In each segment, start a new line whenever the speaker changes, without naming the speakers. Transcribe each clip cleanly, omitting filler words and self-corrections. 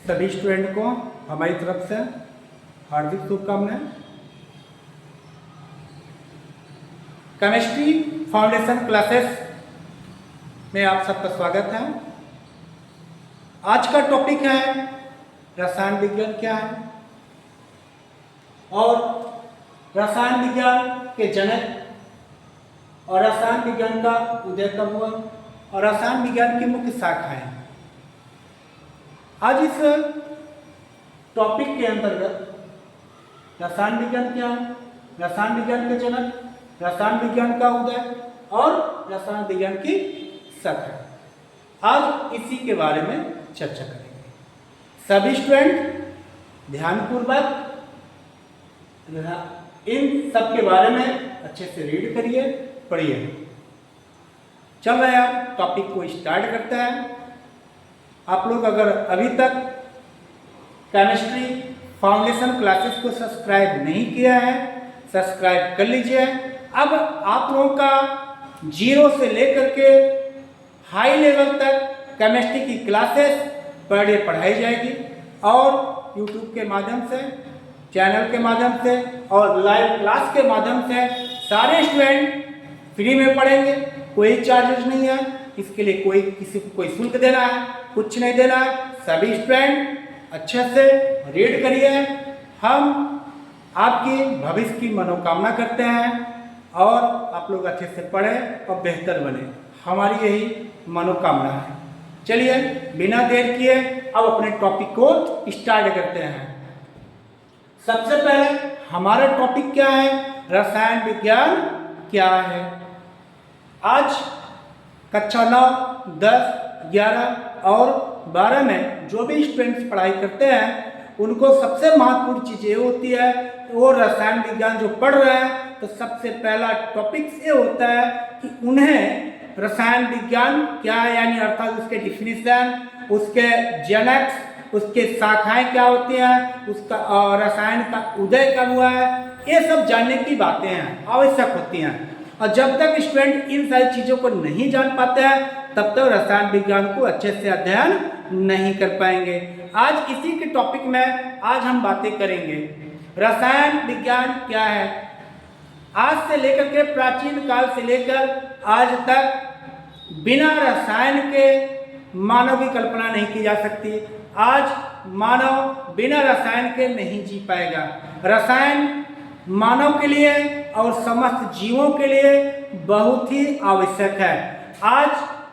सभी स्टूडेंट को हमारी तरफ से हार्दिक शुभकामनाएं। केमिस्ट्री फाउंडेशन क्लासेस में आप सबका स्वागत है। आज का टॉपिक है रसायन विज्ञान क्या है और रसायन विज्ञान के जनक और रसायन विज्ञान का उदय कब हुआ और रसायन विज्ञान की मुख्य शाखाएं। आज इस टॉपिक के अंतर्गत रसायन विज्ञान क्या है, रसायन विज्ञान के जनक, रसायन विज्ञान का उदय और रसायन विज्ञान की शाखा, आज इसी के बारे में चर्चा करेंगे। सभी स्टूडेंट ध्यानपूर्वक इन सब के बारे में अच्छे से रीड करिए, पढ़िए। चल रहे हैं, टॉपिक को स्टार्ट करते हैं। आप लोग अगर अभी तक केमिस्ट्री फाउंडेशन क्लासेस को सब्सक्राइब नहीं किया है, सब्सक्राइब कर लीजिए। अब आप लोगों का जीरो से लेकर के हाई लेवल तक केमिस्ट्री की क्लासेस पर डे पढ़ाई जाएगी और यूट्यूब के माध्यम से, चैनल के माध्यम से और लाइव क्लास के माध्यम से सारे स्टूडेंट फ्री में पढ़ेंगे। कोई चार्जेस नहीं है, इसके लिए किसी को कोई शुल्क देना है, कुछ नहीं देना है। सभी स्टूडेंट अच्छे से रीड करिए। हम आपकी भविष्य की मनोकामना करते हैं और आप लोग अच्छे से पढ़ें और बेहतर बने, हमारी यही मनोकामना है। चलिए बिना देर किए अब अपने टॉपिक को स्टार्ट करते हैं। सबसे पहले हमारा टॉपिक क्या है, रसायन विज्ञान क्या है। आज कक्षा 9, 10, 11 और 12 में जो भी स्टूडेंट्स पढ़ाई करते हैं उनको सबसे महत्वपूर्ण चीज़ ये होती है, वो रसायन विज्ञान जो पढ़ रहे हैं तो सबसे पहला टॉपिक ये होता है कि उन्हें रसायन विज्ञान क्या है, यानी अर्थात उसके डिफिनीशन, उसके जनक, उसके शाखाएं क्या होती हैं, उसका रसायन का उदय कब हुआ है, ये सब जानने की बातें हैं, आवश्यक होती हैं। और जब तक स्टूडेंट इन सारी चीज़ों को नहीं जान पाते हैं तब तक रसायन विज्ञान को अच्छे से अध्ययन नहीं कर पाएंगे। आज इसी के टॉपिक में आज हम बातें करेंगे। रसायन विज्ञान क्या है। आज से लेकर के प्राचीन काल से लेकर आज तक बिना रसायन के मानव की कल्पना नहीं की जा सकती। आज मानव बिना रसायन के नहीं जी पाएगा। रसायन मानव के लिए और समस्त जीवों के लिए बहुत ही आवश्यक है। आज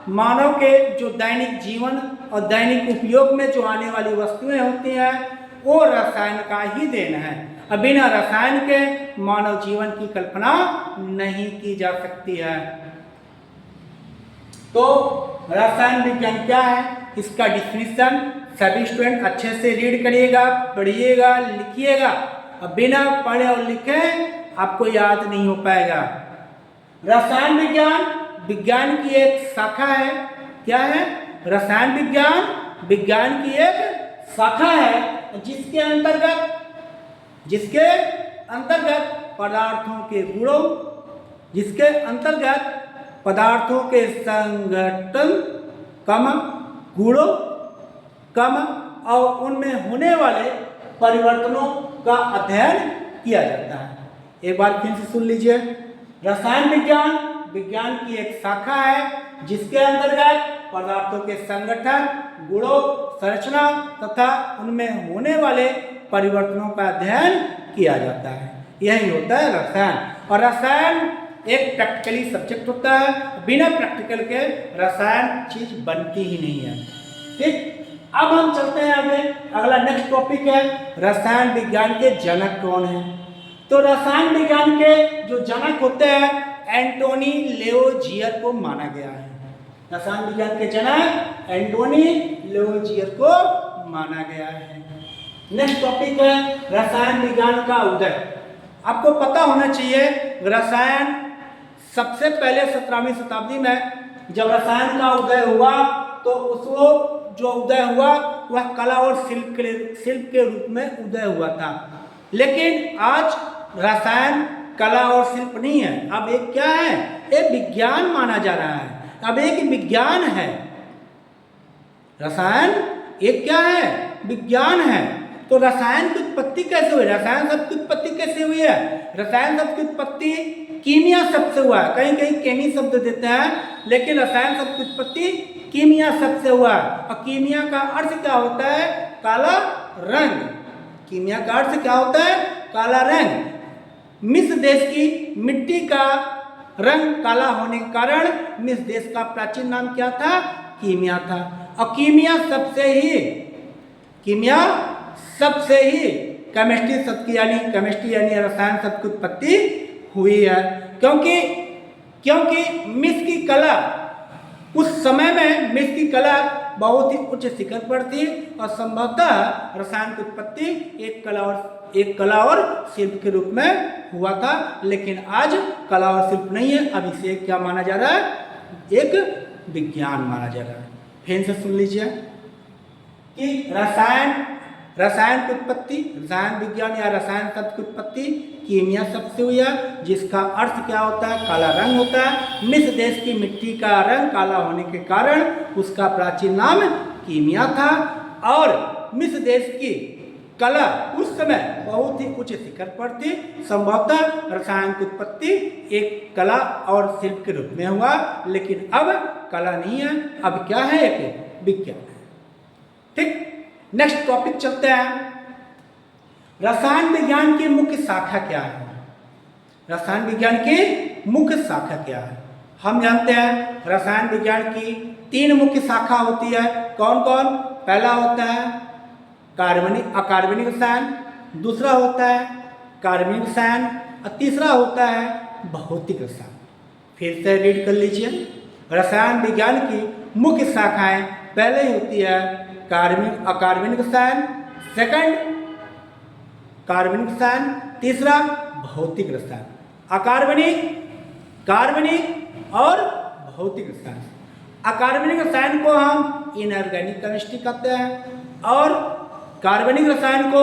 मानव के जो दैनिक जीवन और दैनिक उपयोग में जो आने वाली वस्तुएं होती हैं वो रसायन का ही देन है। अब बिना रसायन के मानव जीवन की कल्पना नहीं की जा सकती है। तो रसायन विज्ञान क्या है, इसका डिफिनीशन सभी स्टूडेंट अच्छे से रीड करिएगा, पढ़िएगा, लिखिएगा। अब बिना पढ़े और लिखे आपको याद नहीं हो पाएगा। रसायन विज्ञान विज्ञान की एक शाखा है। क्या है, रसायन विज्ञान विज्ञान की एक शाखा है जिसके अंतर्गत पदार्थों के गुणों, जिसके अंतर्गत पदार्थों के संघटन, गुणों, और उनमें होने वाले परिवर्तनों का अध्ययन किया जाता है। एक बार फिर से सुन लीजिए। रसायन विज्ञान विज्ञान की एक शाखा है जिसके अंतर्गत पदार्थों के संगठन, गुणों, संरचना तथा उनमें होने वाले परिवर्तनों का अध्ययन किया जाता है। यही होता है रसायन। और रसायन एक प्रैक्टिकली सब्जेक्ट होता है। बिना प्रैक्टिकल के रसायन चीज बनती ही नहीं है। ठीक, अब हम चलते हैं आगे। अगला नेक्स्ट टॉपिक है रसायन विज्ञान के जनक कौन है। तो रसायन विज्ञान के जो जनक होते हैं एंटोनी लेओजियर को माना गया है। रसायन विज्ञान के जनक एंटोनी लेओजियर को माना गया है। नेक्स्ट टॉपिक है रसायन विज्ञान का उदय। आपको पता होना चाहिए रसायन सबसे पहले 17वीं शताब्दी में जब रसायन का उदय हुआ तो उसको जो उदय हुआ वह कला और शिल्प के रूप में उदय हुआ था। लेकिन आज रसायन कला और शिल्प नहीं है, अब एक क्या है, एक विज्ञान माना जा रहा है। अब एक विज्ञान है। रसायन एक क्या है? विज्ञान है। तो रसायन की उत्पत्ति कैसे हुई? रसायन शब्द की उत्पत्ति कैसे हुई है? रसायन शब्द की उत्पत्ति कीमिया शब्द से हुआ है। कहीं कहीं केमी शब्द देते हैं, लेकिन रसायन शब्द की उत्पत्ति कीमिया शब्द से हुआ है। और कीमिया का अर्थ क्या होता है? काला रंग। कीमिया का अर्थ क्या होता है? काला रंग। मिस्र देश की मिट्टी का रंग काला होने के कारण मिस्र देश का प्राचीन नाम क्या था? कीमिया था। और कीमिया सबसे ही केमिस्ट्री यानी रसायन शब्द की उत्पत्ति हुई है। क्योंकि मिस्र की कला, उस समय में मिस्र की कला बहुत ही उच्च शिखर पर थी और संभवतः रसायन की उत्पत्ति एक कला और शिल्प के रूप में हुआ था। लेकिन आज कला और शिल्प नहीं है, अब इसे क्या माना जा रहा है? एक विज्ञान माना जा रहा है। फिर से सुन लीजिए कि रसायन की उत्पत्ति, रसायन विज्ञान या रसायन शब्द की उत्पत्ति कीमिया शब्द से हुई है, जिसका अर्थ क्या होता है? काला रंग होता है। मिस्र देश की मिट्टी का रंग काला होने के कारण उसका प्राचीन नाम कीमिया था। और मिस्र देश की कला उस समय बहुत ही उच्च शिखर पर थी। संभवतः रसायन की उत्पत्ति एक कला और शिल्प के रूप में हुआ, लेकिन अब कला नहीं है, अब क्या है? एक विज्ञान। ठीक, नेक्स्ट टॉपिक चलते हैं। रसायन विज्ञान की मुख्य शाखा क्या है? रसायन विज्ञान की मुख्य शाखा क्या है? हम जानते हैं रसायन विज्ञान की 3 मुख्य शाखा होती है। कौन कौन? पहला होता है अकार्बनिक रसायन, दूसरा होता है कार्बनिक रसायन और तीसरा होता है भौतिक रसायन। फिर से रीड कर लीजिए। रसायन विज्ञान की मुख्य शाखाएं पहले होती है अकार्बनिक रसायन, सेकंड कार्बनिक रसायन, तीसरा भौतिक रसायन। अकार्बनिक, कार्बनिक और भौतिक रसायन। अकार्बनिक रसायन को हम इनऑर्गेनिक केमिस्ट्री कहते हैं और कार्बनिक रसायन को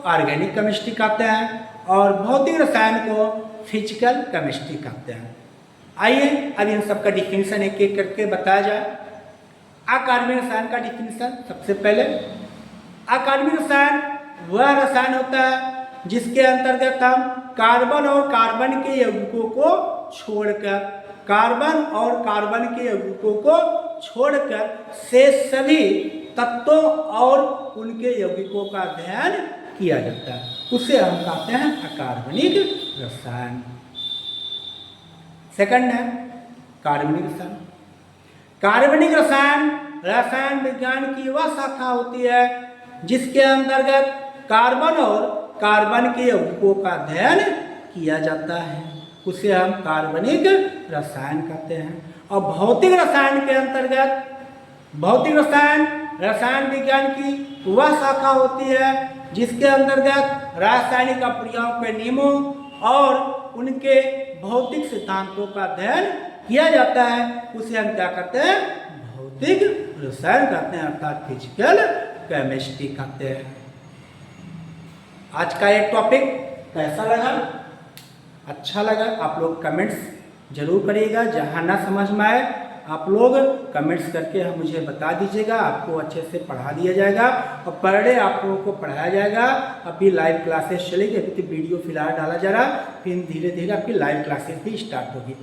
ऑर्गेनिक केमिस्ट्री कहते हैं और भौतिक रसायन को फिजिकल केमिस्ट्री कहते हैं। आइए अब इन सब का डिफिनीशन एक एक करके बताया जाए। अकार्बनिक रसायन का डिफिनीशन सबसे पहले, अकार्बनिक रसायन वह रसायन होता है जिसके अंतर्गत हम कार्बन और कार्बन के यौगिकों को छोड़कर शेष सभी तत्वों और उनके यौगिकों का अध्ययन किया जाता है, उसे हम कहते हैं अकार्बनिक रसायन। सेकंड है कार्बनिक रसायन। कार्बनिक रसायन विज्ञान की वह शाखा होती है जिसके अंतर्गत कार्बन और कार्बन के यौगिकों का अध्ययन किया जाता है, उसे हम कार्बनिक रसायन कहते हैं। और भौतिक रसायन के अंतर्गत भौतिक रसायन विज्ञान की वह शाखा होती है जिसके अंतर्गत रासायनिक अभिक्रियाओं के नियमों और उनके भौतिक सिद्धांतों का अध्ययन किया जाता है, उसे हम क्या कहते हैं? भौतिक रसायन कहते हैं, अर्थात फिजिकल केमिस्ट्री कहते हैं। आज का ये टॉपिक कैसा लगा? अच्छा लगा? आप लोग कमेंट्स जरूर करिएगा। जहाँ ना समझ में आए आप लोग कमेंट्स करके मुझे बता दीजिएगा, आपको अच्छे से पढ़ा दिया जाएगा और पर डे आप लोगों को पढ़ाया जाएगा। अभी लाइव क्लासेस चलेगी, अभी तो वीडियो फिलहाल डाला जा रहा है, फिर धीरे धीरे आपकी लाइव क्लासेस भी स्टार्ट होगी।